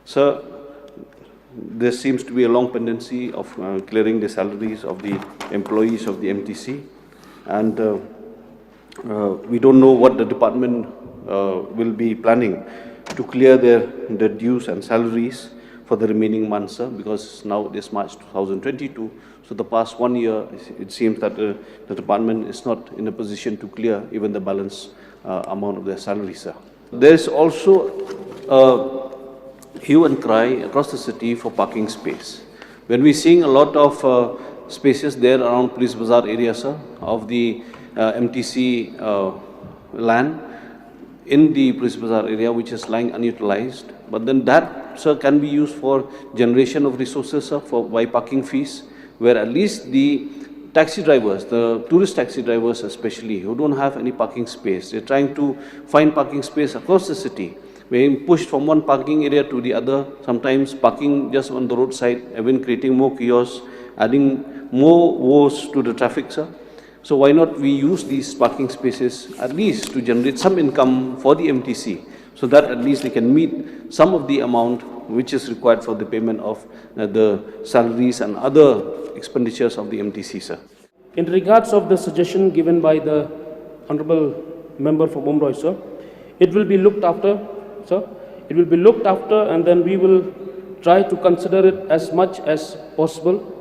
Sir, there seems to be a long pendency of clearing the salaries of the employees of the MTC, and we don't know what the department will be planning to clear their dues and salaries for the remaining months, sir, because now it is March 2022. So the past 1 year, it seems that the department is not in a position to clear even the balance amount of their salary, sir. There is also hue and cry across the city for parking space. When we're seeing a lot of spaces there around Police Bazaar area, sir, of the MTC land in the Police Bazaar area, which is lying unutilized, but then that, sir, can be used for generation of resources, sir, by parking fees, where at least the taxi drivers, the tourist taxi drivers especially, who don't have any parking space, they're trying to find parking space across the city, being pushed from one parking area to the other, sometimes parking just on the roadside, even creating more chaos, adding more woes to the traffic, sir. So why not we use these parking spaces at least to generate some income for the MTC, so that at least they can meet some of the amount which is required for the payment of the salaries and other expenditures of the MTC, sir. In regards of the suggestion given by the Honorable Member for Mumbai, sir, it will be looked after, sir. It will be looked after, and then we will try to consider it as much as possible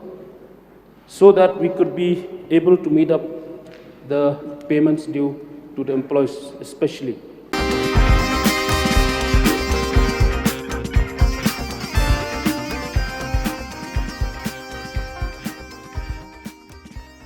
so that we could be able to meet up the payments due to the employees especially.